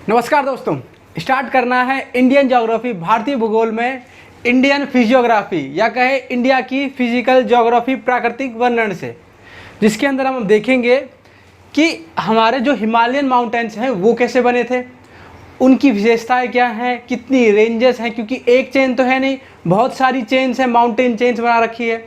नमस्कार दोस्तों, स्टार्ट करना है इंडियन ज्योग्राफी भारतीय भूगोल में इंडियन फिजियोग्राफी या कहे इंडिया की फिजिकल ज्योग्राफी प्राकृतिक वर्णन से, जिसके अंदर हम देखेंगे कि हमारे जो हिमालयन माउंटेन्स हैं वो कैसे बने थे, उनकी विशेषताएं क्या हैं, कितनी रेंजेस हैं, क्योंकि एक चेन तो है नहीं, बहुत सारी चेन्स हैं, माउंटेन चेन्स बना रखी है।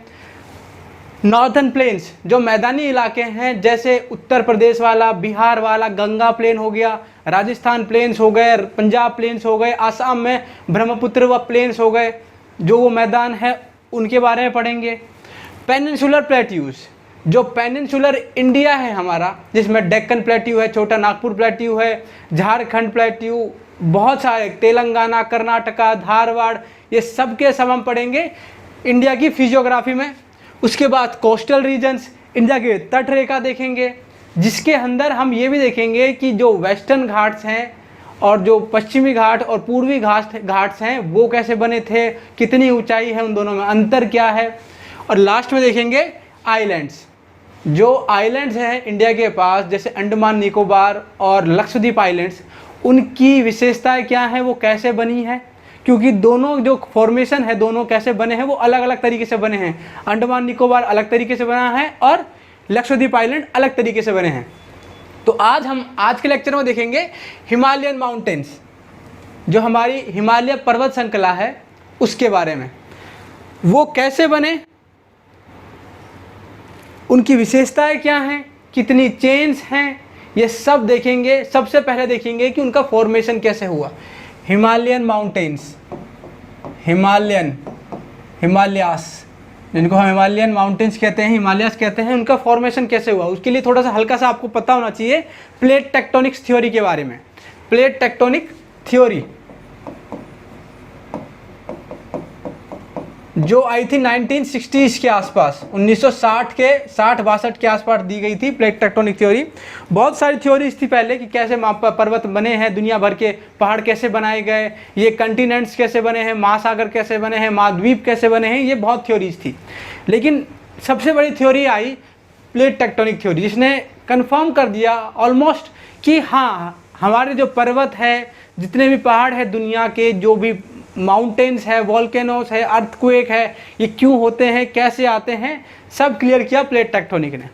नॉर्थन प्लेन्स जो मैदानी इलाके हैं, जैसे उत्तर प्रदेश वाला, बिहार वाला गंगा प्लेन हो गया, राजस्थान प्लेन्स हो गए, पंजाब प्लेन्स हो गए, आसाम में ब्रह्मपुत्र व प्लेन्स हो गए, जो वो मैदान है उनके बारे में पढ़ेंगे। पेनिनसुलर प्लेट्यूज, जो पेनिनसुलर इंडिया है हमारा, जिसमें डेक्कन प्लेट्यू है, छोटा नागपुर प्लेट्यू है, झारखंड प्लेट्यू, बहुत सारे, तेलंगाना, कर्नाटका, धारवाड़, ये सब के सब हम पढ़ेंगे इंडिया की फिजियोग्राफी में। उसके बाद कोस्टल रीजन्स, इंडिया के तट रेखा देखेंगे, जिसके अंदर हम ये भी देखेंगे कि जो वेस्टर्न घाट्स हैं और जो पश्चिमी घाट और पूर्वी घाट्स हैं वो कैसे बने थे, कितनी ऊंचाई है, उन दोनों में अंतर क्या है। और लास्ट में देखेंगे आइलैंड्स, जो आइलैंड्स हैं इंडिया के पास, जैसे अंडमान निकोबार और लक्षद्वीप आइलैंड्स, उनकी विशेषताएं क्या हैं, वो कैसे बनी है, क्योंकि दोनों जो फॉर्मेशन है दोनों कैसे बने हैं वो अलग अलग तरीके से बने हैं। अंडमान निकोबार अलग तरीके से बना है और लक्षद्वीप आइलैंड अलग तरीके से बने हैं। तो आज के लेक्चर में देखेंगे हिमालयन माउंटेन्स, जो हमारी हिमालय पर्वत श्रृंखला है उसके बारे में, वो कैसे बने, उनकी विशेषताएं क्या हैं, कितनी चेन्स हैं, ये सब देखेंगे। सबसे पहले देखेंगे कि उनका फॉर्मेशन कैसे हुआ। हिमालयन माउंटेन्स, हिमालयास, जिनको हम हिमालयन माउंटेन्स कहते हैं, हिमालयास कहते हैं, उनका फॉर्मेशन कैसे हुआ, उसके लिए थोड़ा सा हल्का सा आपको पता होना चाहिए प्लेट टेक्टोनिक्स थ्योरी के बारे में। प्लेट टेक्टोनिक थ्योरी जो आई थी 1960s के आसपास, 1960 के 60-62 के आसपास दी गई थी प्लेट टेक्टोनिक थ्योरी। बहुत सारी थ्योरीज थी पहले कि कैसे पर्वत बने हैं, दुनिया भर के पहाड़ कैसे बनाए गए, ये कंटिनेंट्स कैसे बने हैं, महासागर कैसे बने हैं, महाद्वीप कैसे बने हैं, ये बहुत थ्योरीज थी। लेकिन सबसे बड़ी थ्योरी आई प्लेट टेक्टोनिक थ्योरी, जिसने कन्फर्म कर दिया ऑलमोस्ट कि हाँ, हमारे जो पर्वत है, जितने भी पहाड़ है दुनिया के, जो भी माउंटेन्स है, वॉल्केनोस है, अर्थक्वेक है, ये क्यों होते हैं, कैसे आते हैं, सब क्लियर किया प्लेट टेक्टोनिक ने।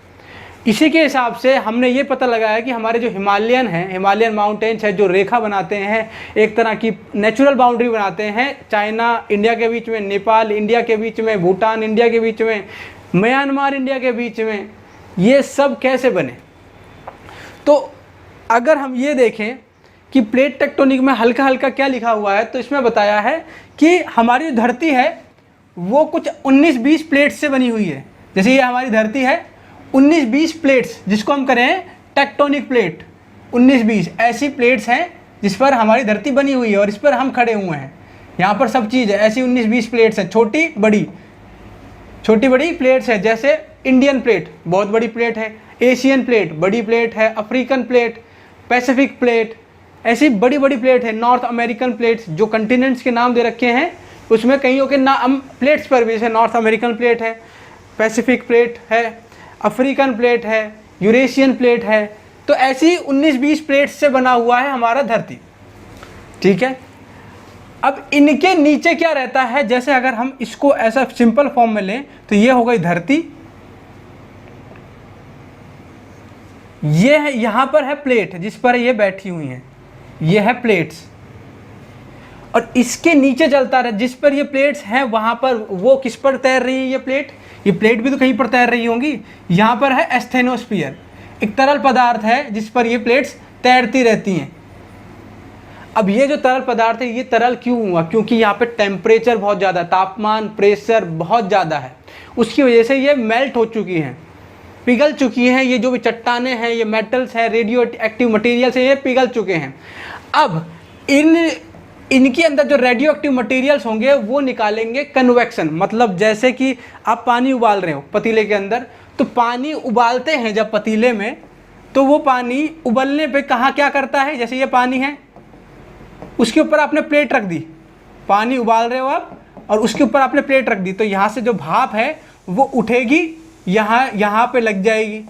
इसी के हिसाब से हमने ये पता लगाया कि हमारे जो हिमालयन माउंटेन्स है, जो रेखा बनाते हैं, एक तरह की नेचुरल बाउंड्री बनाते हैं, चाइना इंडिया के बीच में, नेपाल इंडिया के बीच में, भूटान इंडिया के बीच में, म्यांमार इंडिया के बीच में, ये सब कैसे बने। तो अगर हम ये देखें कि प्लेट टेक्टोनिक में हल्का हल्का क्या लिखा हुआ है, तो इसमें बताया है कि हमारी धरती है वो कुछ 19-20 प्लेट्स से बनी हुई है। जैसे ये हमारी धरती है 19-20 प्लेट्स, जिसको हम करें टेक्टोनिक प्लेट, 19-20 ऐसी प्लेट्स हैं जिस पर हमारी धरती बनी हुई है और इस पर हम खड़े हुए हैं। यहाँ पर सब चीज़ है, ऐसी 19-20 प्लेट्स हैं, छोटी बड़ी प्लेट्स है। जैसे इंडियन प्लेट बहुत बड़ी प्लेट है, एशियन प्लेट बड़ी प्लेट है, अफ्रीकन प्लेट, पैसिफिक प्लेट, ऐसी बड़ी बड़ी प्लेट है। नॉर्थ अमेरिकन प्लेट्स, जो कंटिनेंट्स के नाम दे रखे हैं उसमें कईयों के नाम प्लेट्स पर भी, जैसे नॉर्थ अमेरिकन प्लेट है, पैसिफिक प्लेट है, अफ्रीकन प्लेट है, यूरेशियन प्लेट है। तो ऐसी 19-20 प्लेट्स से बना हुआ है हमारा धरती, ठीक है। अब इनके नीचे क्या रहता है, जैसे अगर हम इसको ऐसा सिंपल फॉर्म में लें तो ये हो गई धरती, ये है, यहाँ पर है प्लेट जिस पर ये बैठी हुई हैं, ये है प्लेट्स, और इसके नीचे चलता रहा, जिस पर ये प्लेट्स हैं वहाँ पर वो किस पर तैर रही है, ये प्लेट भी तो कहीं पर तैर रही होंगी। यहाँ पर है एस्थेनोस्फीयर, एक तरल पदार्थ है जिस पर ये प्लेट्स तैरती रहती हैं। अब ये जो तरल पदार्थ है, ये तरल क्यों हुआ, क्योंकि यहाँ पे टेम्परेचर बहुत ज़्यादा, तापमान, प्रेशर बहुत ज़्यादा है, उसकी वजह से ये मेल्ट हो चुकी हैं, पिघल चुकी हैं। ये जो भी चट्टाने हैं, ये मेटल्स हैं, रेडियो एक्टिव मटेरियल से ये पिघल चुके हैं। अब इनके अंदर जो रेडियो एक्टिव मटेरियल्स होंगे वो निकालेंगे कन्वेक्शन, मतलब जैसे कि आप पानी उबाल रहे हो पतीले के अंदर, तो पानी उबालते हैं जब पतीले में, तो वो पानी उबलने पे कहाँ क्या करता है, जैसे ये पानी है, उसके ऊपर आपने प्लेट रख दी, पानी उबाल रहे हो आप और उसके ऊपर आपने प्लेट रख दी, तो यहाँ से जो भाप है वो उठेगी, यहाँ पे लग जाएगी,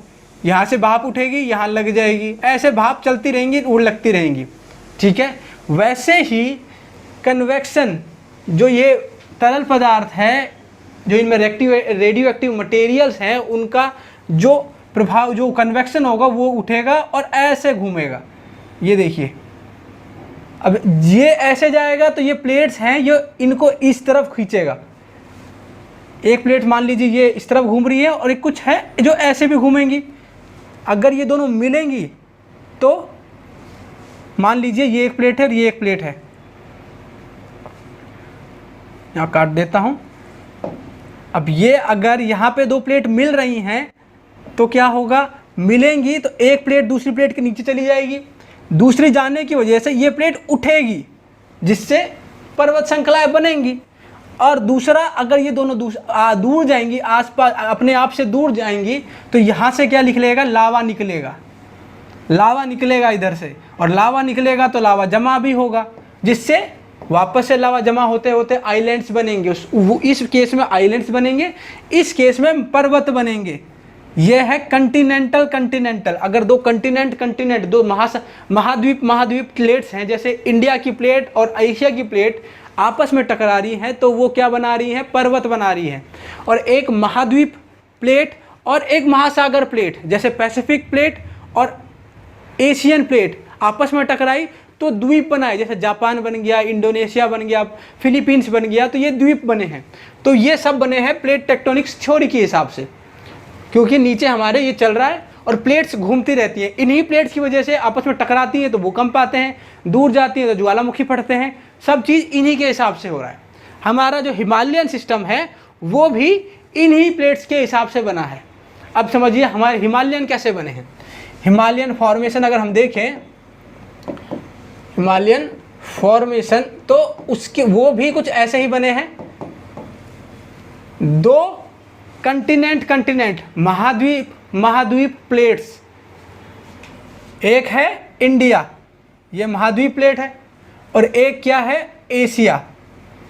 यहाँ से भाप उठेगी, यहाँ लग जाएगी, ऐसे भाप चलती रहेंगी, लगती रहेंगी। ठीक है। वैसे ही कन्वेक्शन, जो ये तरल पदार्थ है, जो इनमें रेडियो एक्टिव मटेरियल्स हैं, उनका जो प्रभाव, जो कन्वेक्शन होगा वो उठेगा और ऐसे घूमेगा। ये देखिए, अब ये ऐसे जाएगा तो ये प्लेट्स हैं, ये इनको इस तरफ खींचेगा। एक प्लेट मान लीजिए ये इस तरफ घूम रही है और एक कुछ है जो ऐसे भी घूमेंगी। अगर ये दोनों मिलेंगी तो मान लीजिए ये एक प्लेट है और ये एक प्लेट है, यहाँ काट देता हूँ। अब ये अगर यहाँ पे दो प्लेट मिल रही हैं तो क्या होगा, मिलेंगी तो एक प्लेट दूसरी प्लेट के नीचे चली जाएगी, दूसरी जाने की वजह से ये प्लेट उठेगी जिससे पर्वत श्रृंखलाएं बनेंगी। और दूसरा, अगर ये दोनों दूर जाएंगी, आसपास अपने आप से दूर जाएंगी, तो यहाँ से क्या निकलेगा, लावा निकलेगा। लावा निकलेगा इधर से, और लावा निकलेगा तो लावा जमा भी होगा, जिससे वापस से लावा जमा होते होते आइलैंड्स बनेंगे। इस केस में आइलैंड्स बनेंगे, इस केस में पर्वत बनेंगे। यह है कंटिनेंटल। अगर दो कंटिनेंट दो महाद्वीप प्लेट्स हैं, जैसे इंडिया की प्लेट और एशिया की प्लेट आपस में टकरा रही हैं, तो वो क्या बना रही हैं, पर्वत बना रही हैं। और एक महाद्वीप प्लेट और एक महासागर प्लेट, जैसे पैसिफिक प्लेट और एशियन प्लेट आपस में टकराई तो द्वीप बनाए, जैसे जापान बन गया, इंडोनेशिया बन गया, फिलीपींस बन गया, तो ये द्वीप बने हैं। तो ये सब बने हैं प्लेट टेक्टोनिक्स थ्योरी के हिसाब से, क्योंकि नीचे हमारे ये चल रहा है और प्लेट्स घूमती रहती हैं। इन्हीं प्लेट्स की वजह से आपस में टकराती हैं तो भूकंप आते हैं, दूर जाती हैं तो ज्वालामुखी फटते हैं। सब चीज़ इन्हीं के हिसाब से हो रहा है। हमारा जो हिमालयन सिस्टम है वो भी इन्हीं प्लेट्स के हिसाब से बना है। अब समझिए हमारे हिमालयन कैसे बने हैं। हिमालयन फॉर्मेशन अगर हम देखें, हिमालयन फॉर्मेशन, तो उसके वो भी कुछ ऐसे ही बने हैं। दो कंटिनेंट महाद्वीप प्लेट्स, एक है इंडिया, ये महाद्वीप प्लेट है, और एक क्या है, एशिया,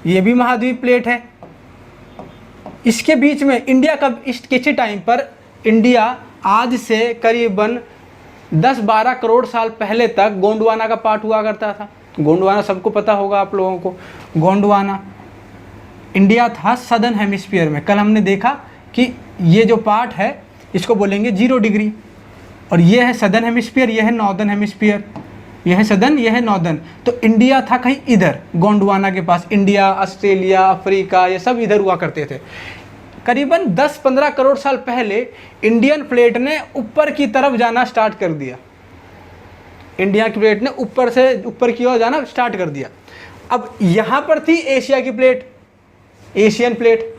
ये भी महाद्वीप प्लेट है। इसके बीच में इंडिया का किसी टाइम पर, इंडिया आज से करीबन 10-12 करोड़ साल पहले तक गोंडवाना का पार्ट हुआ करता था। गोंडवाना सबको पता होगा आप लोगों को। गोंडवाना इंडिया था सदर्न हेमिस्फीयर में। कल हमने देखा कि ये जो पार्ट है इसको बोलेंगे 0 डिग्री, और ये है सदर्न हेमिस्फीयर, ये है नॉर्दर्न हेमिस्फीयर, ये है सदर्न, ये है नॉर्दर्न। तो इंडिया था कहीं इधर गोंडवाना के पास। इंडिया, ऑस्ट्रेलिया, अफ्रीका, ये सब इधर हुआ करते थे। करीबन 10-15 करोड़ साल पहले इंडियन प्लेट ने ऊपर की तरफ जाना स्टार्ट कर दिया। इंडिया की प्लेट ने ऊपर से ऊपर की ओर जाना स्टार्ट कर दिया। अब यहाँ पर थी एशिया की प्लेट, एशियन प्लेट।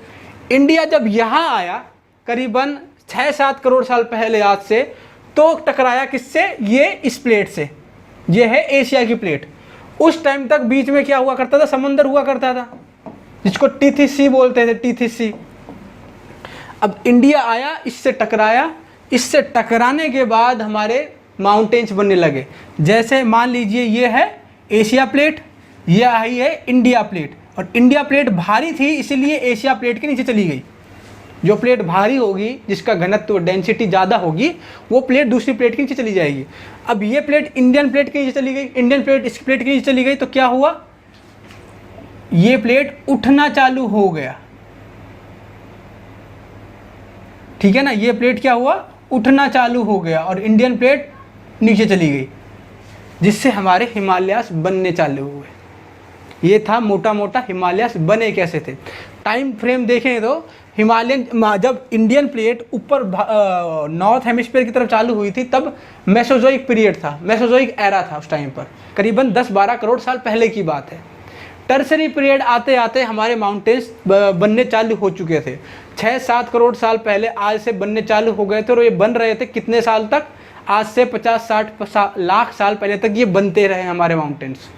इंडिया जब यहाँ आया करीबन 6-7 करोड़ साल पहले आज से, तो टकराया किससे, ये इस प्लेट से। ये है एशिया की प्लेट। उस टाइम तक बीच में क्या हुआ करता था, समंदर हुआ करता था, जिसको टीथिस सी बोलते थे, टीथिस सी। अब इंडिया आया, इससे टकराया, इससे टकराने के बाद हमारे माउंटेन्स बनने लगे। जैसे मान लीजिए ये है एशिया प्लेट, ये आई है इंडिया प्लेट, और इंडिया प्लेट भारी थी इसलिए एशिया प्लेट के नीचे चली गई। जो प्लेट भारी होगी, जिसका घनत्व डेंसिटी ज़्यादा होगी, वो प्लेट दूसरी प्लेट के नीचे चली जाएगी। अब ये प्लेट इंडियन प्लेट के नीचे चली गई, इंडियन प्लेट इस प्लेट के नीचे चली गई, तो क्या हुआ, ये प्लेट उठना चालू हो गया। ठीक है ना, ये प्लेट क्या हुआ, उठना चालू हो गया, और इंडियन प्लेट नीचे चली गई, जिससे हमारे हिमालयास बनने चालू हुए। ये था मोटा मोटा हिमालयास बने कैसे थे। टाइम फ्रेम देखें तो हिमालयन, जब इंडियन प्लेट ऊपर नॉर्थ हेमिस्फीयर की तरफ चालू हुई थी, तब मेसोजोइक पीरियड था, मेसोजोइक एरा था उस टाइम पर, करीबन 10-12 करोड़ साल पहले की बात है। टर्सरी पीरियड आते आते हमारे माउंटेन्स बनने चालू हो चुके थे। 6-7 करोड़ साल पहले आज से बनने चालू हो गए थे, और ये बन रहे थे कितने साल तक, आज से 50-60 लाख साल पहले तक ये बनते रहे हमारे माउंटेन्स।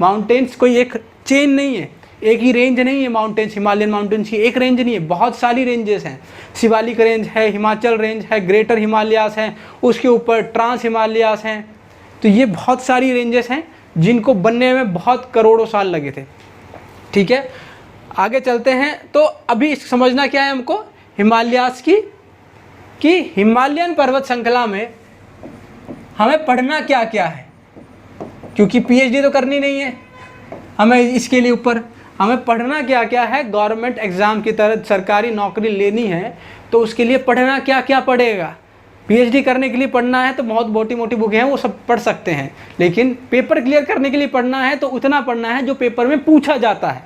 माउंटेन्स कोई एक चेन नहीं है, एक ही रेंज नहीं है माउंटेन्स। हिमालयन माउंटेन्स की एक रेंज नहीं है, बहुत सारी रेंजेस हैं। शिवालिक रेंज है, हिमाचल रेंज है, ग्रेटर हिमालयास हैं, उसके ऊपर ट्रांस हिमालयास हैं। तो ये बहुत सारी रेंजेस हैं जिनको बनने में बहुत करोड़ों साल लगे थे। ठीक है, आगे चलते हैं। तो अभी समझना क्या है हमको, हिमालयास की, कि हिमालयन पर्वत श्रृंखला में हमें पढ़ना क्या क्या है। क्योंकि पीएचडी तो करनी नहीं है हमें इसके लिए ऊपर, हमें पढ़ना क्या क्या है, गवर्नमेंट एग्ज़ाम की तरह सरकारी नौकरी लेनी है तो उसके लिए पढ़ना क्या क्या पड़ेगा। पीएचडी करने के लिए पढ़ना है तो बहुत मोटी मोटी बुकें हैं वो सब पढ़ सकते हैं, लेकिन पेपर क्लियर करने के लिए पढ़ना है तो उतना पढ़ना है जो पेपर में पूछा जाता है।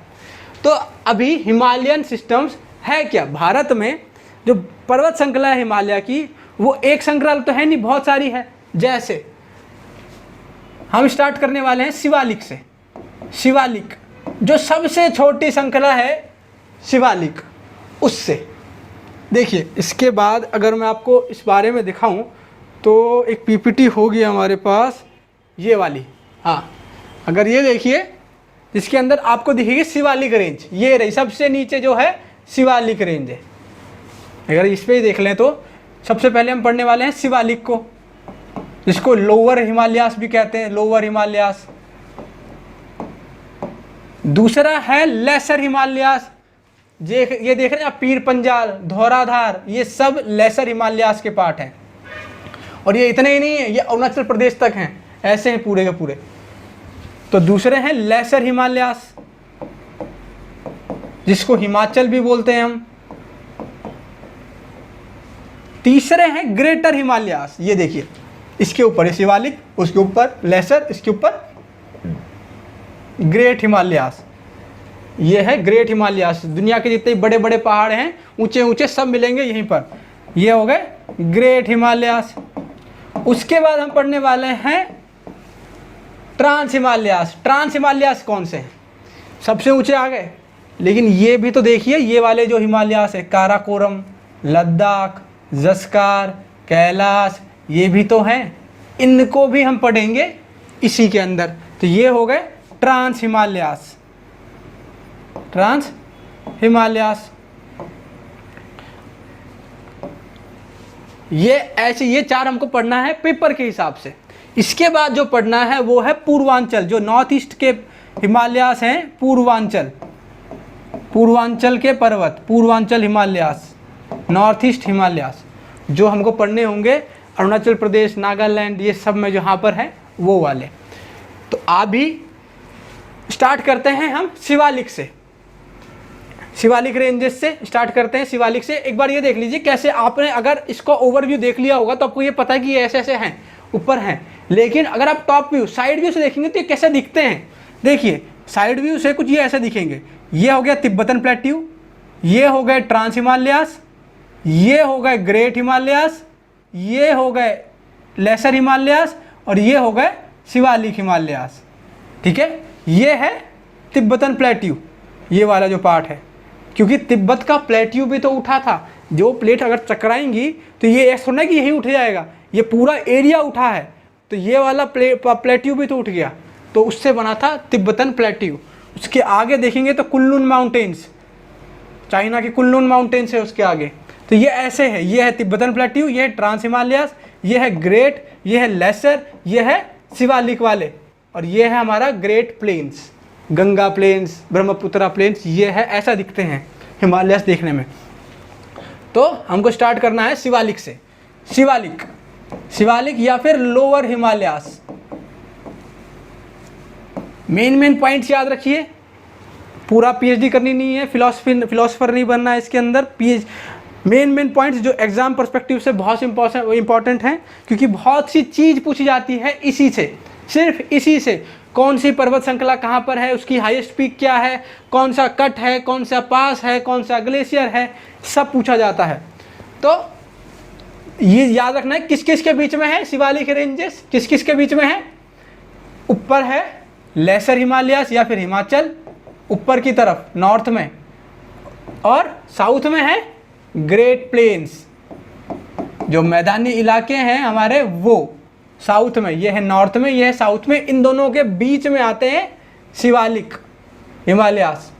तो अभी हिमालयन सिस्टम्स है क्या भारत में, जो पर्वत श्रृंखला है हिमालय की, वो एक श्रृंखला तो है नहीं, बहुत सारी है। जैसे हम स्टार्ट करने वाले हैं शिवालिक से। शिवालिक जो सबसे छोटी श्रृंखला है शिवालिक, उससे देखिए। इसके बाद अगर मैं आपको इस बारे में दिखाऊं तो एक पीपीटी होगी हमारे पास ये वाली, हाँ अगर ये देखिए जिसके अंदर आपको दिखेगी शिवालिक रेंज, ये रही सबसे नीचे जो है शिवालिक रेंज है। अगर इस पर ही देख लें तो सबसे पहले हम पढ़ने वाले हैं शिवालिक को, जिसको लोअर हिमालयास भी कहते हैं, लोअर हिमालयास। दूसरा है लेसर हिमालयास, ये देख रहे हैं आप, पीर पंजाल, धौराधार, ये सब लेसर हिमालयास के पार्ट हैं। और ये इतने ही नहीं है, ये अरुणाचल प्रदेश तक हैं, ऐसे हैं पूरे के पूरे। तो दूसरे हैं लेसर हिमालयास, जिसको हिमाचल भी बोलते हैं हम। तीसरे हैं ग्रेटर हिमालयास, ये देखिए इसके ऊपर है शिवालिक, उसके ऊपर लेसर, इसके ऊपर ग्रेट हिमालयास। ये है ग्रेट हिमालयास, दुनिया के जितने बड़े बड़े पहाड़ हैं ऊंचे ऊंचे सब मिलेंगे यहीं पर, ये हो गए ग्रेट हिमालयास। उसके बाद हम पढ़ने वाले हैं ट्रांस हिमालयास। ट्रांस हिमालयास कौन से हैं, सबसे ऊंचे आ गए, लेकिन ये भी तो देखिए, ये वाले जो हिमालयास है, काराकोरम, लद्दाख, जस्कार, कैलाश, ये भी तो हैं, इनको भी हम पढ़ेंगे इसी के अंदर। तो ये हो गए ट्रांस हिमालयास, ट्रांस हिमालयास। ये ऐसे ये चार हमको पढ़ना है पेपर के हिसाब से। इसके बाद जो पढ़ना है वो है पूर्वांचल, जो नॉर्थ ईस्ट के हिमालयास हैं, पूर्वांचल, पूर्वांचल के पर्वत, पूर्वांचल हिमालयास, नॉर्थ ईस्ट हिमालयास, जो हमको पढ़ने होंगे अरुणाचल प्रदेश, नागालैंड, ये सब में जहाँ पर है वो वाले। तो अभी स्टार्ट करते हैं हम शिवालिक से, शिवालिक रेंजेस से स्टार्ट करते हैं। शिवालिक से एक बार ये देख लीजिए कैसे, आपने अगर इसको ओवरव्यू देख लिया होगा तो आपको ये पता है कि ये ऐसे ऐसे हैं, ऊपर हैं, लेकिन अगर आप टॉप व्यू, साइड व्यू से देखेंगे तो ये कैसे दिखते हैं। देखिए साइड व्यू से कुछ ये ऐसे दिखेंगे, ये हो गया तिब्बतन प्लेट्यू, ये हो गए ट्रांस हिमालयास, ये हो गए ग्रेट हिमालयास, ये हो गए लेसर हिमालयास, और ये हो गए शिवालिक हिमालयास। ठीक है, ये है तिब्बतन प्लेट्यू, ये वाला जो पार्ट है, क्योंकि तिब्बत का प्लेट्यू भी तो उठा था। जो प्लेट अगर चकराएंगी तो ये ऐसा थोड़ा कि यही उठ जाएगा, ये पूरा एरिया उठा है, तो ये वाला प्लेट्यू भी तो उठ गया, तो उससे बना था तिब्बतन प्लेट्यू। उसके आगे देखेंगे तो कुल्लून माउंटेन्स, चाइना की कुल्लून माउंटेन्स है उसके आगे। तो ये ऐसे है, ये है तिब्बतन प्लेट्यू, ये है ट्रांस हिमालयास, ये है ग्रेट, ये है लेसर, ये है शिवालिक वाले, और ये है हमारा great plains, Ganga plains, Brahmaputra plains, ये है, ऐसा दिखते हैं हिमालयास देखने में। तो हमको स्टार्ट करना है शिवालिक से। शिवालिक, शिवालिक या फिर लोअर हिमालयास। मेन पॉइंट्स याद रखिए, पूरा पीएचडी करनी नहीं है, फिलोसफर नहीं बनना है इसके अंदर। मेन पॉइंट्स जो एग्जाम पर्सपेक्टिव से बहुत इंपॉर्टेंट हैं, क्योंकि बहुत सी चीज़ पूछी जाती है इसी से, सिर्फ इसी से। कौन सी पर्वत श्रृंखला कहाँ पर है, उसकी हाईएस्ट पीक क्या है, कौन सा कट है, कौन सा पास है, कौन सा ग्लेशियर है, सब पूछा जाता है। तो ये याद रखना है किस किस के बीच में है शिवालिक रेंजेस, किस किस के बीच में है। ऊपर है लेसर हिमालयास या फिर हिमाचल, ऊपर की तरफ नॉर्थ में, और साउथ में है ग्रेट प्लेन्स, जो मैदानी इलाके हैं हमारे वो साउथ में, ये है नॉर्थ में, ये है साउथ में। इन दोनों के बीच में आते हैं शिवालिक हिमालयास,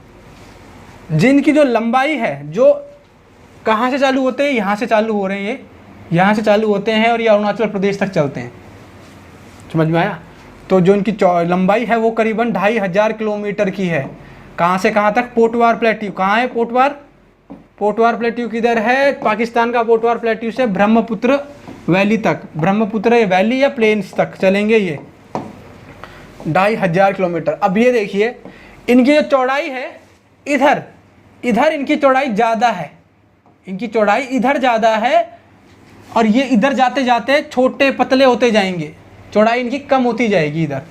जिनकी जो लंबाई है, जो कहाँ से चालू होते हैं, यहाँ से चालू हो रहे हैं, ये यहाँ से चालू होते हैं और ये अरुणाचल प्रदेश तक चलते हैं। समझ में आया? तो जो इनकी लंबाई है वो करीबन 2500 किलोमीटर की है। कहाँ से कहाँ तक? पोटवार प्लेट्यू, कहाँ है पोटवार? पोटवार प्लेट्यू किधर है? पाकिस्तान का पोटवार प्लेट्यू से ब्रह्मपुत्र वैली तक, ब्रह्मपुत्र वैली या प्लेन्स तक चलेंगे ये। 2500 किलोमीटर। अब ये देखिए इनकी जो चौड़ाई है, इधर इधर इनकी चौड़ाई ज़्यादा है, इनकी चौड़ाई इधर ज़्यादा है, और ये इधर जाते जाते छोटे पतले होते जाएंगे, चौड़ाई इनकी कम होती जाएगी इधर।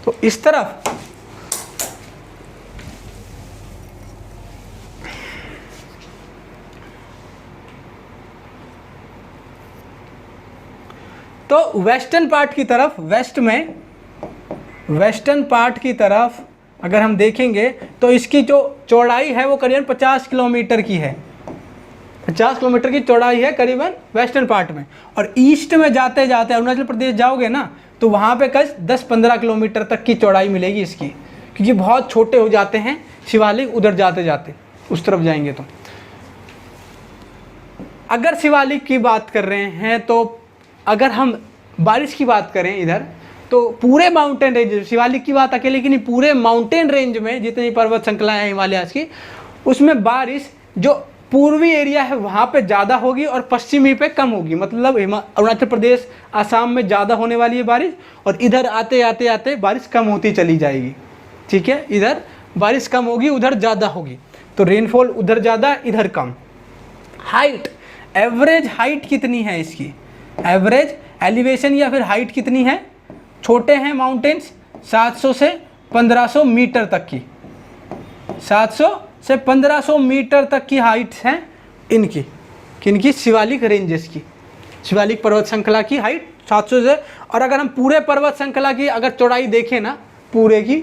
तो इस तरफ तो वेस्टर्न पार्ट की तरफ, वेस्ट में वेस्टर्न पार्ट की तरफ अगर हम देखेंगे तो इसकी जो चौड़ाई है वो करीबन 50 किलोमीटर की है, 50 किलोमीटर की चौड़ाई है करीबन वेस्टर्न पार्ट में। और ईस्ट में जाते जाते अरुणाचल प्रदेश जाओगे ना तो वहाँ पे कश 10-15 किलोमीटर तक की चौड़ाई मिलेगी इसकी, क्योंकि बहुत छोटे हो जाते हैं शिवालिक उधर जाते जाते, उस तरफ जाएंगे तो। अगर शिवालिक की बात कर रहे हैं तो अगर हम बारिश की बात करें इधर, तो पूरे माउंटेन रेंज, शिवालिक की बात अकेले की नहीं, पूरे माउंटेन रेंज में जितनी पर्वत श्रृंखलाएं हैं हिमालयाज की, उसमें बारिश जो पूर्वी एरिया है वहाँ पे ज़्यादा होगी और पश्चिमी पे कम होगी। मतलब अरुणाचल प्रदेश, आसाम में ज़्यादा होने वाली है बारिश, और इधर आते आते आते बारिश कम होती चली जाएगी। ठीक है, इधर बारिश कम होगी, उधर ज़्यादा होगी, तो रेनफॉल उधर ज़्यादा इधर कम। हाइट, एवरेज हाइट कितनी है इसकी, एवरेज एलिवेशन या फिर हाइट कितनी है, छोटे हैं माउंटेन्स 700 से 1500 मीटर तक की, 700 से 1500 मीटर तक की हाइट्स हैं इनकी, किनकी, शिवालिक रेंजेस की, शिवालिक पर्वत श्रृंखला की हाइट 700 से। और अगर हम पूरे पर्वत श्रृंखला की अगर चौड़ाई देखें ना पूरे की,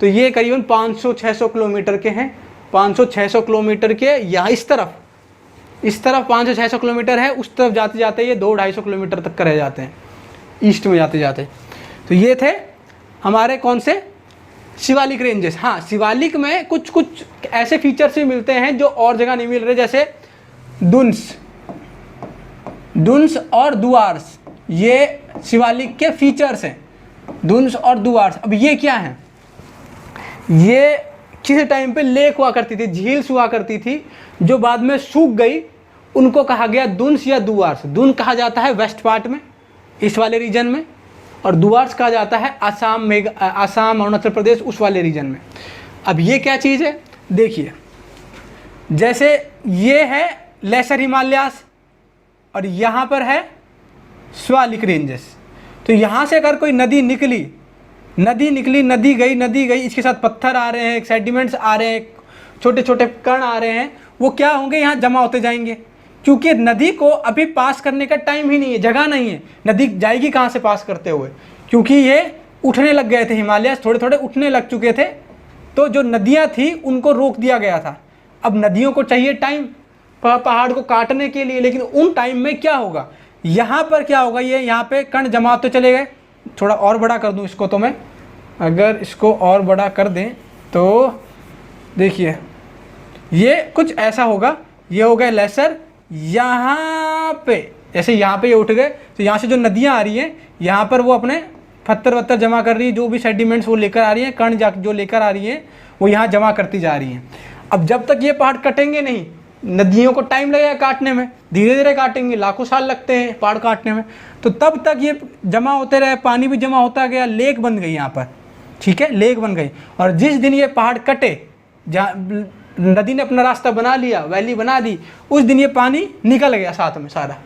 तो ये करीबन 500-600 किलोमीटर के हैं, 500-600 किलोमीटर के। यहाँ इस तरफ 500-600 किलोमीटर है, उस तरफ जाते जाते ये 200-250 किलोमीटर तक का रह जाते हैं ईस्ट में जाते जाते। तो ये थे हमारे कौन से, शिवालिक रेंजेस। हाँ, शिवालिक में कुछ कुछ ऐसे फीचर्स भी मिलते हैं जो और जगह नहीं मिल रहे, जैसे दुन्स और दुआर्स, ये शिवालिक के फीचर्स हैं, दुन्स और दुआर्स। अब ये क्या है, ये किसी टाइम पे लेक हुआ करती थी, झील्स हुआ करती थी, जो बाद में सूख गई, उनको कहा गया दुन्स या दुआर्स। दुन कहा जाता है वेस्ट पार्ट में, इस वाले रीजन में, और दुआर्स कहा जाता है आसाम अरुणाचल प्रदेश उस वाले रीजन में। अब ये क्या चीज़ है, देखिए जैसे ये है लेसर हिमालयास और यहाँ पर है शिवालिक रेंजेस। तो यहाँ से अगर कोई नदी निकली, नदी गई, इसके साथ पत्थर आ रहे हैं, सेडिमेंट्स आ रहे हैं, छोटे छोटे कण आ रहे हैं, वो क्या होंगे, यहाँ जमा होते जाएंगे, क्योंकि नदी को अभी पास करने का टाइम ही नहीं है, जगह नहीं है, नदी जाएगी कहाँ से पास करते हुए, क्योंकि ये उठने लग गए थे, हिमालय थोड़े थोड़े उठने लग चुके थे, तो जो नदियाँ थी उनको रोक दिया गया था। अब नदियों को चाहिए टाइम पहाड़ को काटने के लिए, लेकिन उन टाइम में क्या होगा, यहाँ पर क्या होगा, ये यहाँ पे कण जमा होते चले गए। थोड़ा और बड़ा कर दूँ इसको, तो मैं अगर इसको और बड़ा कर दें तो देखिए ये कुछ ऐसा होगा, ये हो गए लेसर, यहाँ पे जैसे यहाँ पे ये उठ गए, तो यहाँ से जो नदियाँ आ रही हैं यहाँ पर वो अपने पत्थर वत्थर जमा कर रही है, जो भी सेडिमेंट्स वो लेकर आ रही हैं, कण जो लेकर आ रही हैं वो यहाँ जमा करती जा रही हैं। अब जब तक ये पहाड़ कटेंगे नहीं, नदियों को टाइम लगेगा काटने में, धीरे धीरे काटेंगे, लाखों साल लगते हैं पहाड़ काटने में, तो तब तक ये जमा होते रहे, पानी भी जमा होता गया, लेक बन गई यहाँ पर। ठीक है, लेक बन गई, और जिस दिन ये पहाड़ कटे, जहाँ नदी ने अपना रास्ता बना लिया, वैली बना दी, उस दिन ये पानी निकल गया साथ में सारा,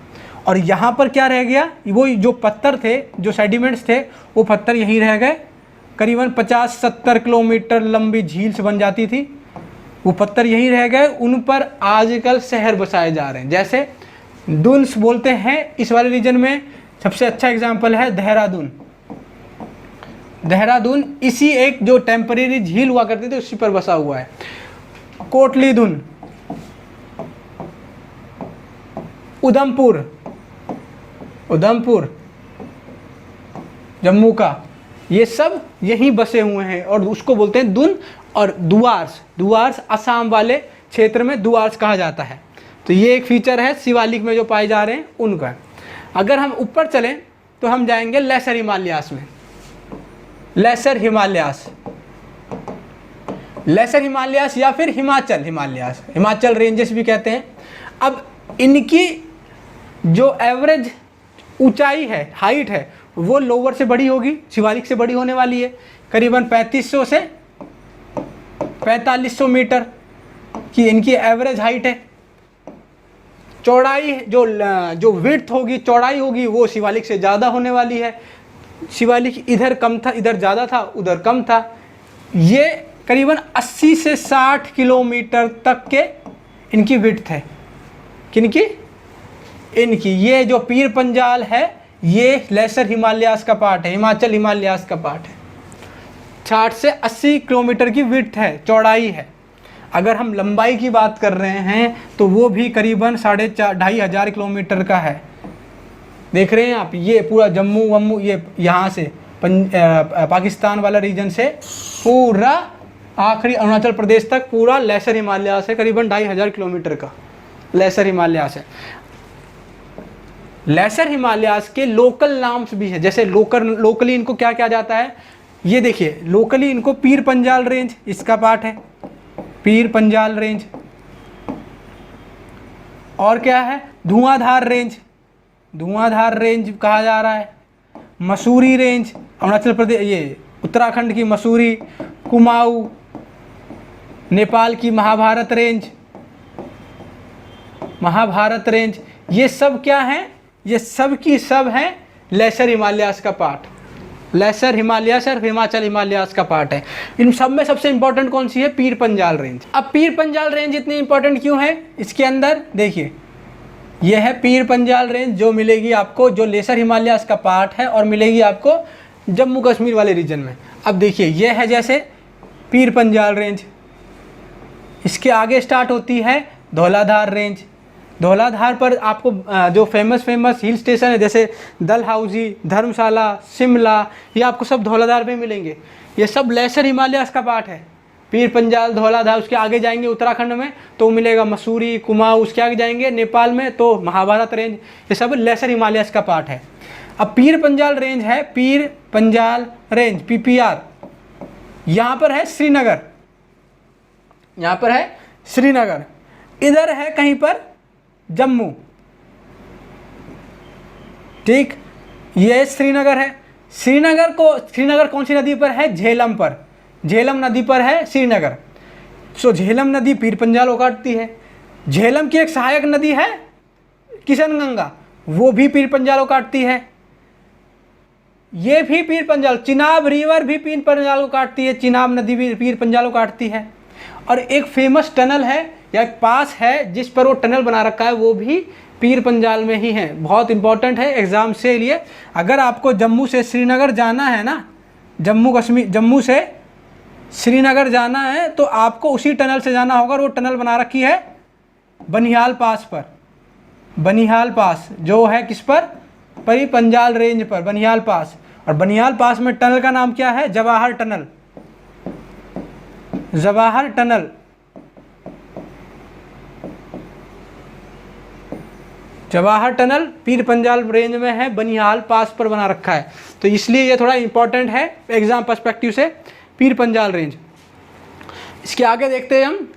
और यहाँ पर क्या रह गया, वो जो पत्थर थे, जो सेडिमेंट्स थे, वो पत्थर यहीं रह गए। करीबन 50-70 किलोमीटर लंबी झील्स बन जाती थी, वो पत्थर यहीं रह गए, उन पर आजकल शहर बसाए जा रहे हैं। जैसे दुन्स बोलते हैं इस वाले रीजन में, सबसे अच्छा एग्जाम्पल है देहरादून। देहरादून इसी एक जो टेम्परेरी झील हुआ करती थी उसी पर बसा हुआ है। कोटलीदुन, उधमपुर जम्मू का, ये सब यहीं बसे हुए हैं, और उसको बोलते हैं दुन। और दुआर्स असम वाले क्षेत्र में दुआर्स कहा जाता है। तो ये एक फीचर है शिवालिक में जो पाए जा रहे हैं उनका। अगर हम ऊपर चलें तो हम जाएंगे लेसर हिमालयास में। लेसर हिमालयास या फिर हिमाचल रेंजेस भी कहते हैं। अब इनकी जो एवरेज ऊंचाई है, हाइट है, वो लोअर से बड़ी होगी, शिवालिक से बड़ी होने वाली है, करीबन 3500 से 4500 मीटर की इनकी एवरेज हाइट है। चौड़ाई जो विड्थ होगी, चौड़ाई होगी, वो शिवालिक से ज़्यादा होने वाली है। शिवालिक इधर कम था, इधर ज़्यादा था, उधर कम था। ये करीबन 80 से 60 किलोमीटर तक के इनकी विड्थ है। किनकी? इनकी। ये जो पीर पंजाल है ये लेसर हिमालयास का पार्ट है, हिमाचल हिमालयास का पार्ट है। 60 से 80 किलोमीटर की विड्थ है, चौड़ाई है। अगर हम लंबाई की बात कर रहे हैं तो वो भी करीबन 2500 किलोमीटर का है। देख रहे हैं आप, ये पूरा जम्मू वम्मू, ये यहाँ से पाकिस्तान वाला रीजन से पूरा आखिरी अरुणाचल प्रदेश तक पूरा लेसर हिमालयास है, करीबन 2500 किलोमीटर का लेसर हिमालयास है। लेसर हिमालयास के लोकल नाम्स भी है, जैसे लोकली इनको क्या क्या जाता है, ये देखिए। लोकली इनको पीर पंजाल रेंज इसका पार्ट है, पीर पंजाल रेंज। और क्या है? धुआंधार रेंज, धुआंधार रेंज कहा जा रहा है। मसूरी रेंज अरुणाचल प्रदेश, ये उत्तराखंड की मसूरी। कुमाऊं नेपाल की महाभारत रेंज, महाभारत रेंज। ये सब क्या है? ये सब की सब है लेसर हिमालयास का पार्ट। लेसर हिमालयास और हिमाचल हिमालयास का पार्ट है। इन सब में सबसे इंपॉर्टेंट कौन सी है? पीर पंजाल रेंज। अब पीर पंजाल रेंज इतनी इंपॉर्टेंट क्यों है? इसके अंदर देखिए, यह है पीर पंजाल रेंज जो मिलेगी आपको, जो लेसर हिमालयास का पार्ट है, और मिलेगी आपको जम्मू कश्मीर वाले रीजन में। अब देखिए, यह है जैसे पीर पंजाल रेंज, इसके आगे स्टार्ट होती है धौलाधार रेंज। धौलाधार पर आपको जो फेमस हिल स्टेशन है जैसे डलहौजी, धर्मशाला, शिमला, ये आपको सब धौलाधार में मिलेंगे। ये सब लेसर हिमालयास का पार्ट है। पीर पंजाल, धौलाधार, उसके आगे जाएंगे उत्तराखंड में तो मिलेगा मसूरी, कुमाऊं, उसके आगे जाएंगे नेपाल में तो महाभारत रेंज। ये सब लेसर हिमालयास का पार्ट है। अब पीर पंजाल रेंज है, पीर पंजाल रेंज PPR, यहाँ पर है श्रीनगर, यहाँ पर है श्रीनगर, इधर है कहीं पर जम्मू। ठीक, ये श्रीनगर है। श्रीनगर कौन सी नदी पर है? झेलम पर, झेलम नदी पर है श्रीनगर। सो झेलम नदी पीर पंजाल को काटती है। झेलम की एक सहायक नदी है किशनगंगा, वो भी पीर पंजाल को काटती है। ये भी पीर पंजाल, चिनाब रिवर भी पीर पंजाल को काटती है, चिनाब नदी भी पीर पंजाल को काटती है। और एक फेमस टनल है या एक पास है जिस पर वो टनल बना रखा है, वो भी पीर पंजाल में ही है। बहुत इंपॉर्टेंट है एग्जाम से लिए। अगर आपको जम्मू से श्रीनगर जाना है ना, जम्मू से श्रीनगर जाना है तो आपको उसी टनल से जाना होगा। वो टनल बना रखी है बनिहाल पास पर, बनिहाल पास जो है किस पर? पीर पंजाल रेंज पर, बनिहाल पास। और बनिहाल पास में टनल का नाम क्या है? Jawahar tunnel, Jawahar tunnel. Jawahar tunnel Pir Panjal range में है, बनिहाल पास पर बना रखा है, तो इसलिए ये थोड़ा इंपॉर्टेंट है एग्जाम पर्सपेक्टिव से, पीर पंजाल रेंज। इसके आगे देखते हैं हम,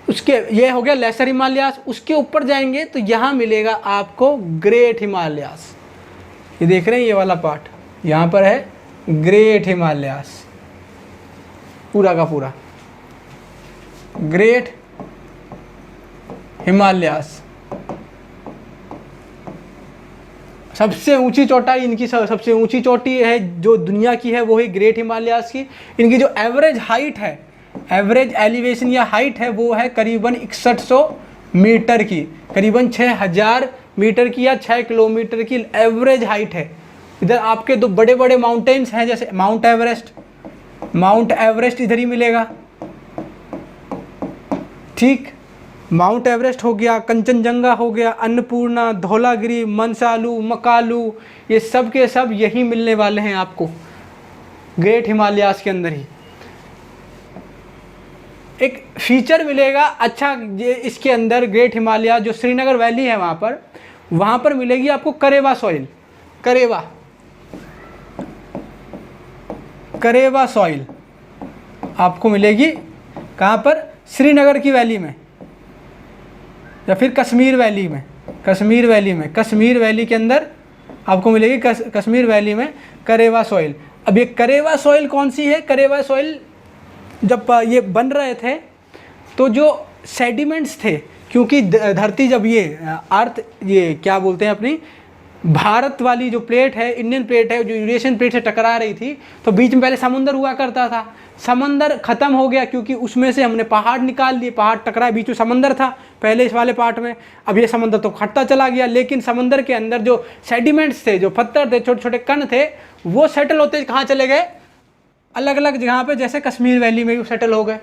उसके ये हो गया लेसर हिमालयास। उसके ऊपर जाएंगे तो यहाँ मिलेगा आपको ग्रेट हिमालयास। ये देख रहे हैं ये वाला पार्ट, यहाँ पर है ग्रेट हिमालयास, पूरा का पूरा ग्रेट हिमालयास। सबसे ऊंची चोटाई इनकी, सबसे ऊंची चोटी है जो दुनिया की है वो है ग्रेट हिमालयास की। इनकी जो एवरेज हाइट है, एवरेज एलिवेशन या हाइट है, वो है करीबन 6100 मीटर की, करीबन 6000 मीटर की या 6 किलोमीटर की एवरेज हाइट है। इधर आपके दो बड़े बड़े माउंटेन्स हैं जैसे माउंट एवरेस्ट इधर ही मिलेगा। ठीक, माउंट एवरेस्ट हो गया, कंचनजंगा हो गया, अन्नपूर्णा, धौलागिरी, मनसालू, मकालू, ये सब के सब यही मिलने वाले हैं आपको ग्रेट हिमालयास के अंदर ही। एक फीचर मिलेगा अच्छा, ये इसके अंदर ग्रेट हिमालयास जो श्रीनगर वैली है वहाँ पर मिलेगी आपको करेवा सॉइल, करेवा सॉइल आपको मिलेगी। कहाँ पर? श्रीनगर की वैली में या फिर कश्मीर वैली में। कश्मीर वैली के अंदर आपको मिलेगी कश्मीर वैली में करेवा सॉइल। अब ये करेवा सॉइल कौन सी है? करेवा सॉइल जब ये बन रहे थे तो जो सेडिमेंट्स थे, क्योंकि धरती जब ये अर्थ ये क्या बोलते हैं अपनी भारत वाली जो प्लेट है, इंडियन प्लेट है, जो यूरेशियन प्लेट से टकरा रही थी, तो बीच में पहले समुंदर हुआ करता था। समंदर ख़त्म हो गया क्योंकि उसमें से हमने पहाड़ निकाल लिए, पहाड़ टकराए, बीच में समंदर था पहले इस वाले पार्ट में। अब ये समंदर तो खटता चला गया, लेकिन समंदर के अंदर जो सेडिमेंट्स थे, जो पत्थर थे, छोटे छोटे कण थे, वो सेटल होते कहाँ चले गए? अलग अलग जगह पे, जैसे कश्मीर वैली में भी सेटल हो गए।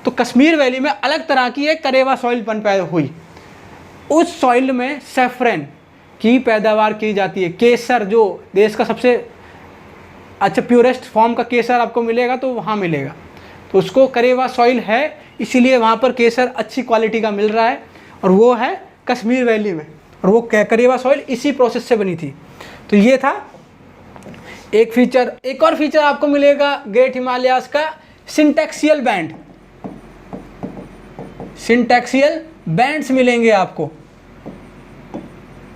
तो कश्मीर वैली में अलग तरह की एक करेवा सॉइल पैदा हुई। उस सॉइल में सैफरन की पैदावार की जाती है। केसर, जो देश का सबसे अच्छा प्योरेस्ट फॉर्म का केसर आपको मिलेगा तो वहाँ मिलेगा, तो उसको करेवा सॉइल है, इसीलिए वहाँ पर केसर अच्छी क्वालिटी का मिल रहा है, और वो है कश्मीर वैली में, और वो करेवा सॉइल इसी प्रोसेस से बनी थी। तो ये था एक फीचर। एक और फीचर आपको मिलेगा ग्रेट हिमालयाज का, सिंटैक्सियल बैंड। सिंटैक्सियल बैंड्स मिलेंगे आपको।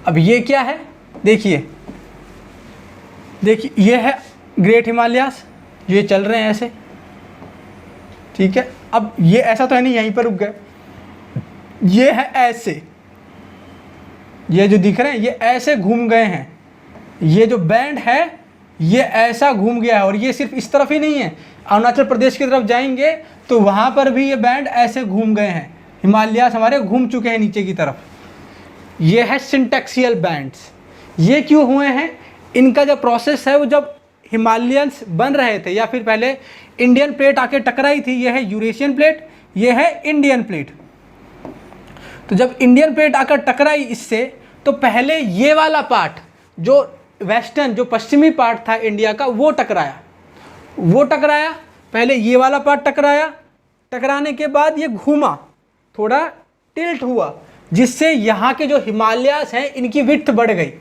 अब ये क्या है? देखिए ये है ग्रेट हिमालयाज, ये चल रहे हैं ऐसे, ठीक है। अब ये ऐसा तो है नहीं यहीं पर रुक गए, ये है ऐसे, ये जो दिख रहे हैं ये ऐसे घूम गए हैं, ये जो बैंड है ये ऐसा घूम गया है। और ये सिर्फ इस तरफ ही नहीं है, अरुणाचल प्रदेश की तरफ जाएंगे तो वहाँ पर भी ये बैंड ऐसे घूम गए हैं, हिमालयाज हमारे घूम चुके हैं नीचे की तरफ। ये है सिंटैक्सियल बैंड्स। ये क्यों हुए हैं? इनका जो प्रोसेस है वो जब हिमालयंस बन रहे थे, या फिर पहले इंडियन प्लेट आके टकराई थी, ये है यूरेशियन प्लेट, ये है इंडियन प्लेट। तो जब इंडियन प्लेट आकर टकराई इससे, तो पहले ये वाला पार्ट जो वेस्टर्न, जो पश्चिमी पार्ट था इंडिया का, वो टकराया। पहले ये वाला पार्ट टकराया, टकराने के बाद ये घूमा, थोड़ा टिल्ट हुआ, जिससे यहाँ के जो हिमालयाज हैं इनकी विड्थ बढ़ गई।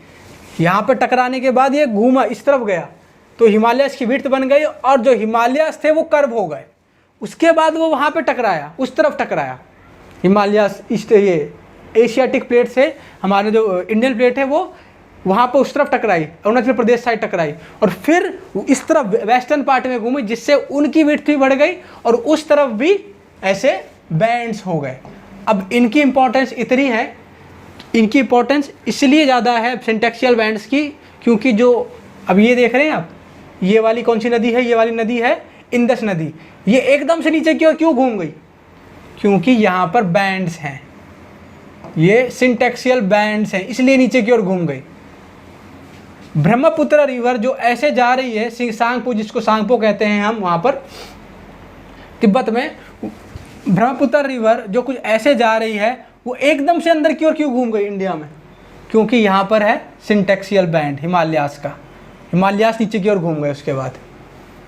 यहाँ पर टकराने के बाद ये घूमा, इस तरफ गया, तो हिमालयाज की विड्थ बन गई, और जो हिमालयाज थे वो कर्व हो गए। उसके बाद वो वहाँ पे टकराया, उस तरफ टकराया हिमालयाज, ये एशियाटिक प्लेट से हमारे जो इंडियन प्लेट है वो वहाँ पर उस तरफ टकराई, अरुणाचल प्रदेश साइड टकराई, और फिर इस तरफ वेस्टर्न पार्ट में घूमी, जिससे उनकी विड्थ भी बढ़ गई और उस तरफ भी ऐसे बैंड्स हो गए। अब इनकी इंपॉर्टेंस इतनी है, इनकी इंपॉर्टेंस इसलिए ज़्यादा है सिंटैक्सियल बैंड्स की, क्योंकि जो अब ये देख रहे हैं आप, ये वाली कौन सी नदी है? ये वाली नदी है इंदस नदी। ये एकदम से नीचे की ओर क्यों घूम गई? क्योंकि यहाँ पर बैंड्स हैं, ये सिंटैक्सियल बैंड्स हैं, इसलिए नीचे की ओर घूम गई। ब्रह्मपुत्र रिवर जो ऐसे जा रही है सांगपो, जिसको सांगपो कहते हैं हम, वहाँ पर तिब्बत में ब्रह्मपुत्र रिवर जो कुछ ऐसे जा रही है, वो एकदम से अंदर की ओर क्यों घूम गई इंडिया में? क्योंकि यहाँ पर है सिंटैक्सियल बैंड हिमालयाज का, हिमालयाज नीचे की ओर घूम गए उसके बाद,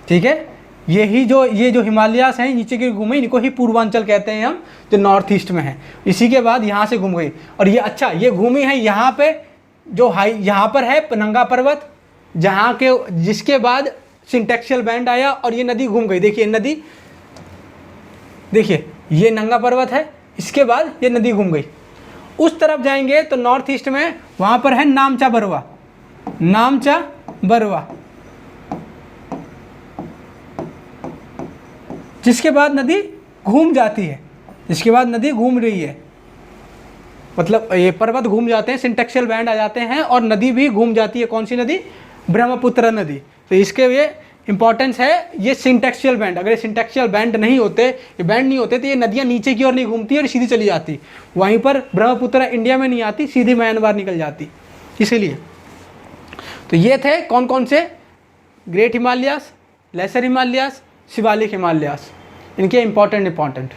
ठीक है। ये जो हिमालयाज हैं नीचे की ओर घूमे, इनको ही पूर्वांचल कहते हैं हम, जो नॉर्थ ईस्ट में है। इसी के बाद यहाँ से घूम गई, और ये अच्छा ये घूमी है यहाँ पे, जो यहाँ पर है नंगा पर्वत, जहाँ के जिसके बाद सिंटैक्सियल बैंड आया और ये नदी घूम गई। देखिए नदी, देखिए ये नंगा पर्वत है, इसके बाद ये नदी घूम गई। उस तरफ जाएंगे तो नॉर्थ ईस्ट में वहाँ पर है नामचा बरवा, नामचा बरवा, जिसके बाद नदी घूम जाती है, जिसके बाद नदी घूम रही है, मतलब ये पर्वत घूम जाते हैं, सिंटैक्सियल बैंड आ जाते हैं, और नदी भी घूम जाती है। कौन सी नदी? ब्रह्मपुत्र नदी। तो इसके ये इंपॉर्टेंस है, ये सिंटैक्सियल बैंड। अगर ये सिंटैक्सियल बैंड नहीं होते, ये बैंड नहीं होते, तो ये नदियाँ नीचे की ओर नहीं घूमती और सीधी चली जाती, वहीं पर ब्रह्मपुत्र इंडिया में नहीं आती, सीधी म्यांमार निकल जाती, इसीलिए। तो ये थे कौन कौन से? Great Himalayas, lesser Himalayas, Shivalik Himalayas, इनके इंपॉर्टेंट,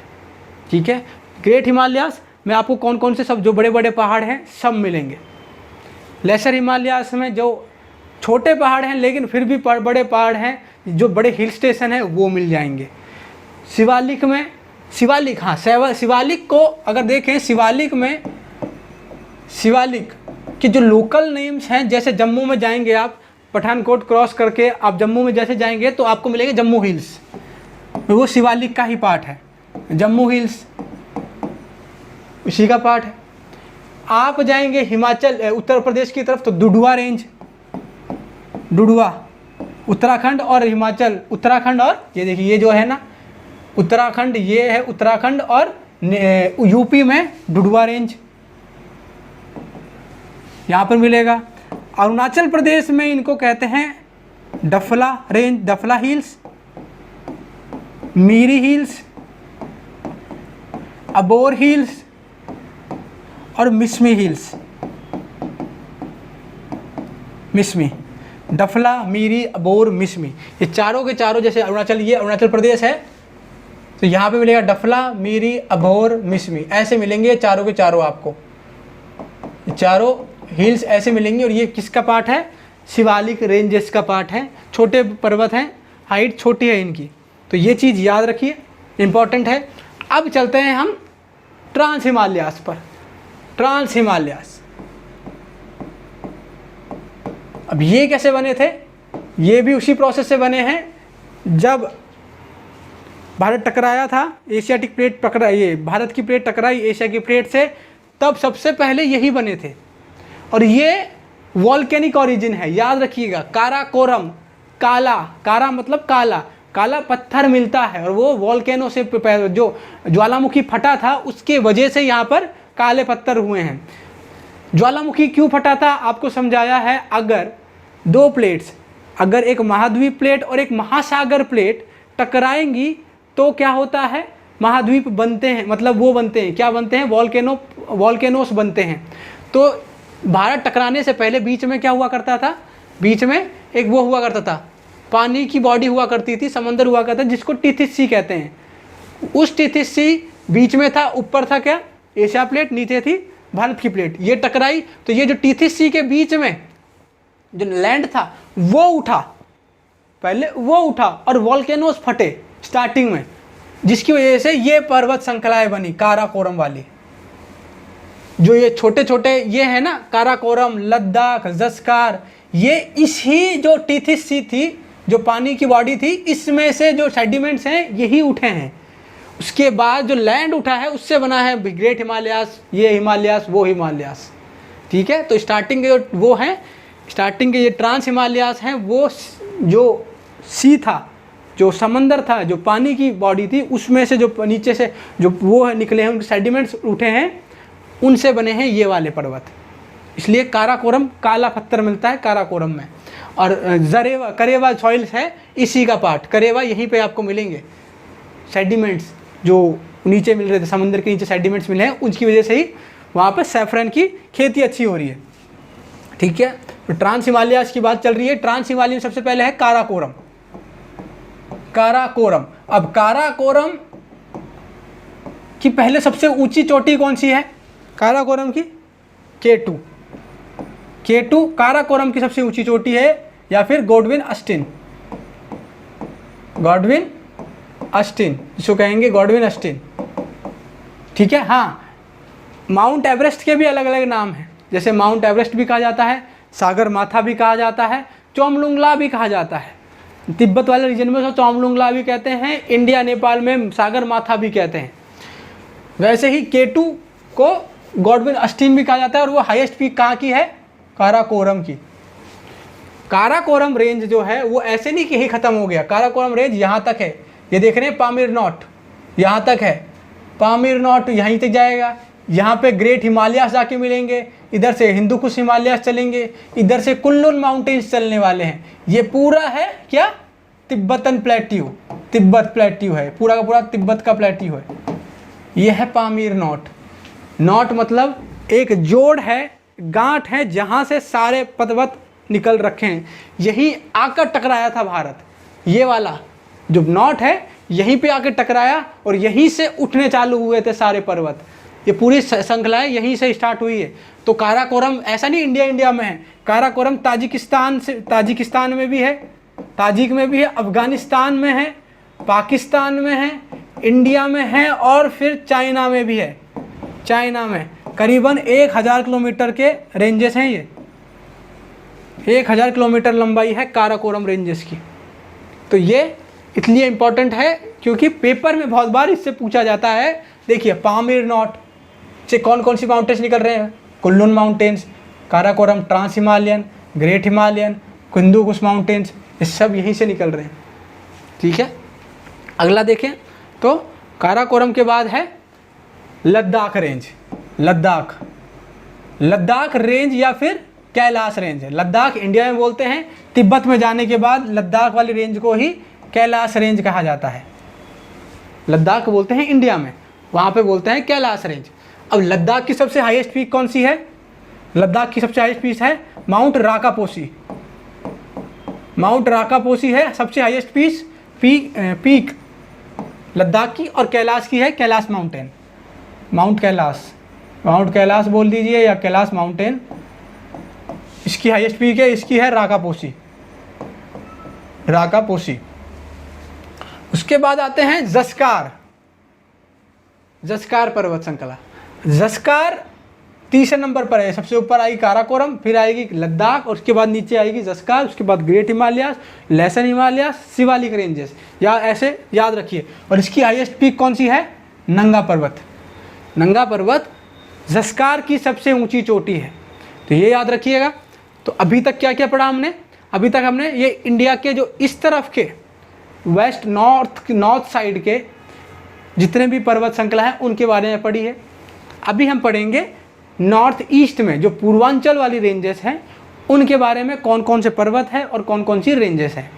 ठीक है। ग्रेट हिमालयाज में आपको कौन कौन से सब जो बड़े बड़े पहाड़ हैं सब मिलेंगे। लेसर हिमालयाज में जो छोटे पहाड़ हैं लेकिन फिर भी बड़े पहाड़ हैं, जो बड़े हिल स्टेशन हैं वो मिल जाएंगे। शिवालिक में, शिवालिक, हाँ शिवालिक को अगर देखें, शिवालिक में, शिवालिक के जो लोकल नेम्स हैं, जैसे जम्मू में जाएंगे आप, पठानकोट क्रॉस करके आप जम्मू में जैसे जाएंगे तो आपको मिलेंगे जम्मू हिल्स, वो शिवालिक का ही पार्ट है। जम्मू हिल्स उसी का पार्ट है। आप जाएंगे हिमाचल उत्तर प्रदेश की तरफ तो दुधवा रेंज, डुडुआ, उत्तराखंड और हिमाचल, उत्तराखंड और ये देखिए ये जो है ना उत्तराखंड, ये है उत्तराखंड और यूपी में डुडुआ रेंज यहाँ पर मिलेगा। अरुणाचल प्रदेश में इनको कहते हैं Dafla range, Dafla hills, Miri hills, Abor hills और मिसमी हिल्स। मिसमी, डफला, मीरी, अबोर, मिसमी, ये चारों के चारों, जैसे अरुणाचल, ये अरुणाचल प्रदेश है तो यहाँ पे मिलेगा डफला, मीरी, अबोर, मिसमी, ऐसे मिलेंगे चारों के चारों आपको, चारों हिल्स ऐसे मिलेंगे। और ये किसका पार्ट है? शिवालिक रेंजेस का पार्ट है, छोटे पर्वत हैं, हाइट छोटी है इनकी, तो ये चीज़ याद रखिए, इंपॉर्टेंट है। अब चलते हैं हम ट्रांस हिमालयास पर। ट्रांस हिमालयास, अब ये कैसे बने थे? ये भी उसी प्रोसेस से बने हैं। जब भारत टकराया था, एशियाटिक प्लेट टकरा, ये भारत की प्लेट टकराई एशिया की प्लेट से, तब सबसे पहले यही बने थे। और ये वॉल्केनिक ओरिजिन है, याद रखिएगा। काराकोरम, काला, कारा मतलब काला, काला पत्थर मिलता है, और वो वॉल्केनो से जो ज्वालामुखी फटा था उसके वजह से यहाँ पर काले पत्थर हुए हैं। ज्वालामुखी क्यों फटा था आपको समझाया है। अगर दो प्लेट्स, अगर एक महाद्वीप प्लेट और एक महासागर प्लेट टकराएंगी तो क्या होता है? महाद्वीप बनते हैं, मतलब वो बनते हैं, क्या बनते हैं? वॉल्केनोस बनते हैं। तो भारत टकराने से पहले बीच में क्या हुआ करता था? बीच में एक वो हुआ करता था, पानी की बॉडी हुआ करती थी, समंदर हुआ करता था, जिसको टिथिस सी कहते हैं। उस टिथिस सी बीच में था, ऊपर था क्या? एशिया प्लेट, नीचे थी भारत की प्लेट। ये टकराई तो ये जो टिथिस सी के बीच में जो लैंड था वो उठा, पहले वो उठा और वॉल्केनोस फटे स्टार्टिंग में, जिसकी वजह से ये पर्वत श्रृंखलाएं बनी काराकोरम वाली। जो ये छोटे छोटे ये है ना, काराकोरम, लद्दाख, जस्कार, ये इसी जो टिथिस सी थी, जो पानी की बॉडी थी, इसमें से जो सेडिमेंट्स हैं यही उठे हैं। उसके बाद जो लैंड उठा है उससे बना है ग्रेट हिमालयास, ये हिमालयास, वो हिमालयास। ठीक है, तो स्टार्टिंग के जो वो हैं, स्टार्टिंग के ये ट्रांस हिमालयास हैं, वो जो सी था, जो समंदर था, जो पानी की बॉडी थी, उसमें से जो नीचे से जो वो निकले हैं, उनके सेडिमेंट्स उठे हैं, उनसे बने हैं ये वाले पर्वत। इसलिए काराकोरम, काला पत्थर मिलता है काराकोरम में। और जरेवा, करेवा सॉइल्स है इसी का पार्ट, करेवा यहीं पे आपको मिलेंगे। सेडिमेंट्स जो नीचे मिल रहे थे, समुद्र के नीचे सेडिमेंट्स मिले हैं, उसकी वजह से ही वहाँ पर सैफरन की खेती अच्छी हो रही है। ठीक है, तो ट्रांस हिमालयास की बात चल रही है। ट्रांस हिमालय में सबसे पहले है काराकोरम। काराकोरम, अब काराकोरम की पहले सबसे ऊंची चोटी कौन सी है? काराकोरम की K2। K2 काराकोरम की सबसे ऊंची चोटी है, या फिर गॉडविन अस्टिन, गॉडविन अस्टिन जिसको कहेंगे गॉडविन अस्टिन। ठीक है, हाँ, माउंट एवरेस्ट के भी अलग अलग नाम हैं, जैसे माउंट एवरेस्ट भी कहा जाता है, सागर माथा भी कहा जाता है, चोमलुंगला भी कहा जाता है। तिब्बत वाले रीजन में तो चोमलुंगला भी कहते हैं, इंडिया नेपाल में सागर माथा भी कहते हैं। वैसे ही K2 को गॉडविन अस्टिन भी कहा जाता है, और वो हाईएस्ट पीक कहाँ की है? काराकोरम की। काराकोरम रेंज जो है वो ऐसे नहीं कि यही खत्म हो गया, काराकोरम रेंज यहाँ तक है, ये देख रहे हैं पामीर नॉट यहाँ तक है, पामीर नॉट यहीं तक जाएगा, यहाँ पे ग्रेट हिमालयास जाके मिलेंगे, इधर से हिंदू कुश हिमालयास चलेंगे, इधर से कुल्लुन माउंटेन्स चलने वाले हैं। ये पूरा है क्या? तिब्बतन प्लेट्यू, तिब्बत प्लेट्यू है, पूरा का पूरा तिब्बत का प्लेट्यू है। ये है पामीर नॉट। नॉट मतलब एक जोड़ है, गांठ है, जहाँ से सारे पर्वत निकल रखे हैं, यही आकर टकराया था भारत। ये वाला जो नॉट है यहीं पे आकर टकराया और यहीं से उठने चालू हुए थे सारे पर्वत। ये पूरी श्रृंखलाएं यहीं से स्टार्ट हुई है। तो काराकोरम ऐसा नहीं इंडिया में है, काराकोरम ताजिकिस्तान में भी है, ताजिक में भी है, अफगानिस्तान में है, पाकिस्तान में है, इंडिया में है, और फिर चाइना में भी है। चाइना में करीबन 1000 किलोमीटर के रेंजेस हैं। ये 1000 किलोमीटर लंबाई है काराकोरम रेंजेस की। तो ये इसलिए इम्पोर्टेंट है क्योंकि पेपर में बहुत बार इससे पूछा जाता है। देखिए पामीर नॉट से कौन कौन सी माउंटेन्स निकल रहे हैं? Kunlun mountains, Karakoram trans Himalayan, great Himalayan, Hindu Kush mountains, ये सब यहीं से निकल रहे हैं। ठीक है, अगला देखें तो काराकोरम के बाद है लद्दाख रेंज। लद्दाख, लद्दाख रेंज या फिर कैलाश रेंज है। लद्दाख इंडिया में बोलते हैं, तिब्बत में जाने के बाद लद्दाख वाली रेंज को ही कैलाश रेंज कहा जाता है। लद्दाख बोलते हैं इंडिया में, वहाँ पे बोलते हैं कैलाश रेंज। अब लद्दाख की सबसे हाईएस्ट पीक कौन सी है? लद्दाख की सबसे हाईएस्ट पीक है माउंट राकापोसी। माउंट राकापोसी है सबसे हाईएस्ट पीक लद्दाख की, और कैलाश की है कैलाश माउंटेन, माउंट कैलाश बोल दीजिए या कैलाश माउंटेन। इसकी हाईएस्ट पीक है, इसकी है राकापोसी। उसके बाद आते हैं जस्कार पर्वत श्रृंखला। जस्कार तीसरे नंबर पर है, सबसे ऊपर आएगी काराकोरम, फिर आएगी लद्दाख, और उसके बाद नीचे आएगी जस्कार, उसके बाद great Himalayas, lesson Himalayas, Shivalik ranges, या ऐसे याद रखिए। और इसकी हाईएस्ट पीक कौन सी है? नंगा पर्वत जस्कार की सबसे ऊंची चोटी है, तो ये याद रखिएगा। तो अभी तक क्या क्या पढ़ा हमने? अभी तक हमने ये इंडिया के जो इस तरफ के वेस्ट नॉर्थ साइड के जितने भी पर्वत श्रृंखला हैं उनके बारे में पढ़ी है। अभी हम पढ़ेंगे नॉर्थ ईस्ट में जो पूर्वांचल वाली रेंजेस हैं उनके बारे में, कौन कौन से पर्वत हैं और कौन कौन सी रेंजेस हैं।